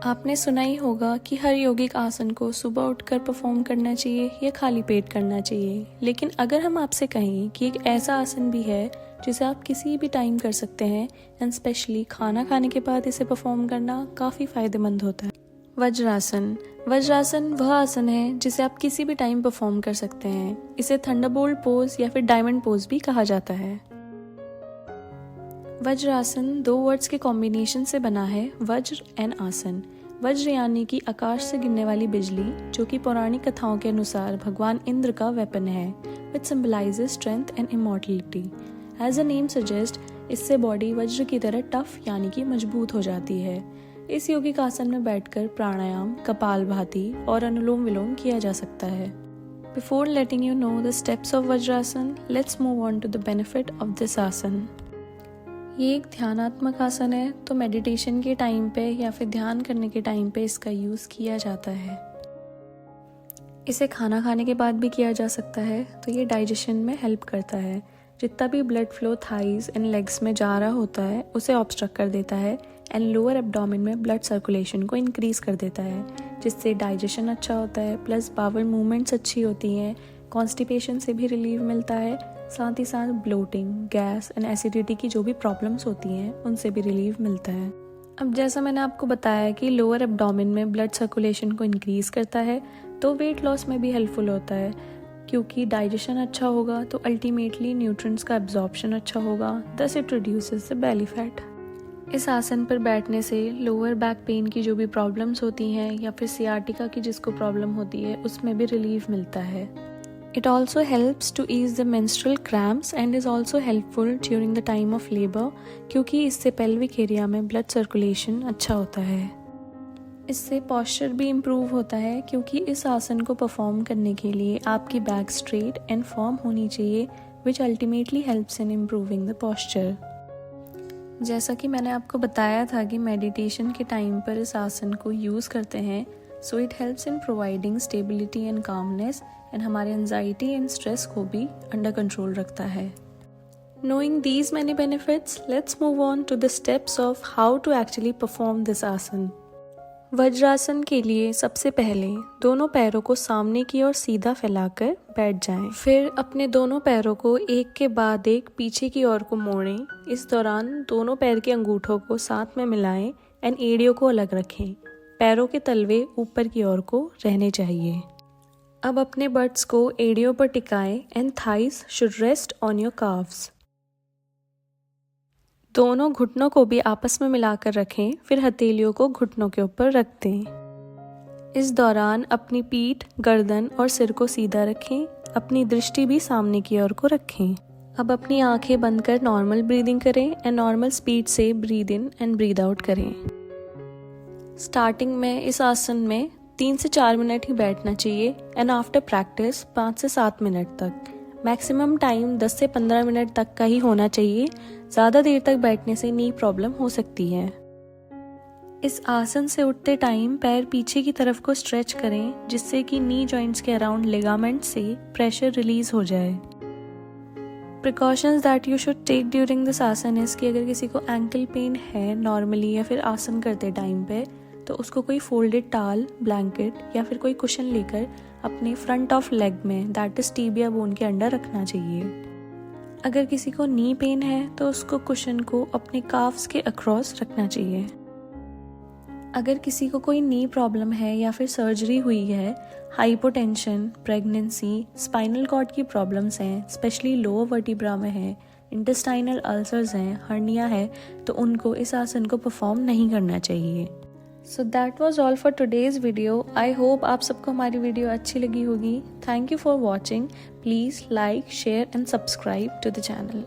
आपने सुना ही होगा कि हर यौगिक आसन को सुबह उठकर परफॉर्म करना चाहिए या खाली पेट करना चाहिए। लेकिन अगर हम आपसे कहें कि एक ऐसा आसन भी है जिसे आप किसी भी टाइम कर सकते हैं एंड स्पेशली खाना खाने के बाद इसे परफॉर्म करना काफ़ी फ़ायदेमंद होता है। वज्रासन। वज्रासन वह आसन है जिसे आप किसी भी टाइम परफॉर्म कर सकते हैं। इसे थंडरबोल्ट पोज या फिर डायमंड पोज भी कहा जाता है। वज्रासन दो वर्ड्स के कॉम्बिनेशन से बना है, वज्र एंड आसन। वज्र यानी कि आकाश से गिरने वाली बिजली, जो कि पौराणिक कथाओं के अनुसार भगवान इंद्र का वेपन है, which symbolizes strength and immortality. As a name suggest, इससे बॉडी वज्र की तरह टफ यानी कि मजबूत हो जाती है। इस योगिक आसन में बैठकर प्राणायाम, कपालभाति और अनुलोम विलोम किया जा सकता है। Before letting you know the steps of Vajrasana, let's move on to the benefit of this asana. ये एक ध्यानात्मक आसन है, तो मेडिटेशन के टाइम पे या फिर ध्यान करने के टाइम पे इसका यूज़ किया जाता है। इसे खाना खाने के बाद भी किया जा सकता है, तो ये डाइजेशन में हेल्प करता है। जितना भी blood flow thighs and legs में जा रहा होता है उसे ऑब्स्ट्रक्ट कर देता है एंड लोअर एब्डोमेन में ब्लड सर्कुलेशन को इंक्रीज कर देता है, जिससे डाइजेशन अच्छा होता है, प्लस बावल मूवमेंट्स अच्छी होती हैं, कॉन्स्टिपेशन से भी रिलीफ मिलता है, साथ ही साथ ब्लोटिंग, गैस एंड एसिडिटी की जो भी प्रॉब्लम्स होती हैं उनसे भी रिलीफ मिलता है। अब जैसा मैंने आपको बताया कि लोअर एब्डोमेन में ब्लड सर्कुलेशन को इंक्रीज करता है, तो वेट लॉस में भी हेल्पफुल होता है, क्योंकि डाइजेशन अच्छा होगा तो अल्टीमेटली न्यूट्रिएंट्स का एब्जॉर्प्शन अच्छा होगा, thus it reduces the belly fat. इस आसन पर बैठने से लोअर बैक पेन की जो भी प्रॉब्लम्स होती हैं या फिर सियाटिका की जिसको प्रॉब्लम होती है उसमें भी रिलीफ मिलता है। It also helps to ease the menstrual cramps and is also helpful during the time of labor, क्योंकि इससे pelvic area में blood circulation अच्छा होता है। इससे posture भी improve होता है, क्योंकि इस आसन को perform करने के लिए आपकी back straight and firm होनी चाहिए, which ultimately helps in improving the posture। जैसा कि मैंने आपको बताया था कि मेडिटेशन के टाइम पर इस आसन को यूज़ करते हैं, so it helps in providing stability and calmness and हमारे एंजाइटी एंड स्ट्रेस को भी अंडर कंट्रोल रखता है। Knowing these many benefits, let's move on to the steps of how to actually perform this asana. Vajrasana के लिए सबसे पहले दोनों पैरों को सामने की ओर सीधा फैलाकर बैठ जाएं। फिर अपने दोनों पैरों को एक के बाद एक पीछे की ओर को मोड़ें। इस दौरान दोनों पैर के अंगूठों को साथ में मिलाएं एंड एड़ियों को अलग रखें। पैरों के तलवे ऊपर की ओर को रहने चाहिए। अब अपने बट्स को एड़ियों पर टिकाएं and thighs should rest on your calves. दोनों घुटनों को भी आपस में मिलाकर रखें, फिर हथेलियों को घुटनों के ऊपर रख दें। इस दौरान अपनी पीठ, गर्दन और सिर को सीधा रखें। अपनी दृष्टि भी सामने की ओर को रखें। अब अपनी आंखें बंद कर नॉर्मल ब्रीदिंग करें एंड नॉर्मल स्पीड से breathe in and breathe out करें। स्टार्टिंग में इस आसन में 3 से 4 मिनट ही बैठना चाहिए एंड आफ्टर प्रैक्टिस 5 से 7 मिनट तक। मैक्सिमम टाइम 10 से 15 मिनट तक का ही होना चाहिए। ज़्यादा देर तक बैठने से नी प्रॉब्लम हो सकती है। इस आसन से उठते टाइम पैर पीछे की तरफ को स्ट्रेच करें, जिससे कि नी जॉइंट्स के अराउंड लिगामेंट से प्रेशर रिलीज हो जाए। Precautions that you should take during this asana is कि अगर किसी को एंकल पेन है नॉर्मली या फिर आसन करते टाइम पे, तो उसको कोई फोल्डेड टाल, ब्लैंकेट या फिर कोई कुशन लेकर अपने फ्रंट ऑफ लेग में, दैट इज टिबिया बोन के अंडर रखना चाहिए। अगर किसी को नी पेन है तो उसको कुशन को अपने काफ्स के अक्रॉस रखना चाहिए। अगर किसी को कोई नी प्रॉब्लम है या फिर सर्जरी हुई है, हाइपोटेंशन, प्रेगनेंसी, स्पाइनल कॉर्ड की प्रॉब्लम्स हैं, स्पेशली लोअर वर्टिब्रा में है, इंटेस्टाइनल अल्सर्स हैं, हर्निया है, तो उनको इस आसन को परफॉर्म नहीं करना चाहिए। So that was all for today's video. I hope आप सबको हमारी वीडियो अच्छी लगी होगी। Thank you for watching. Please like, share and subscribe to the channel.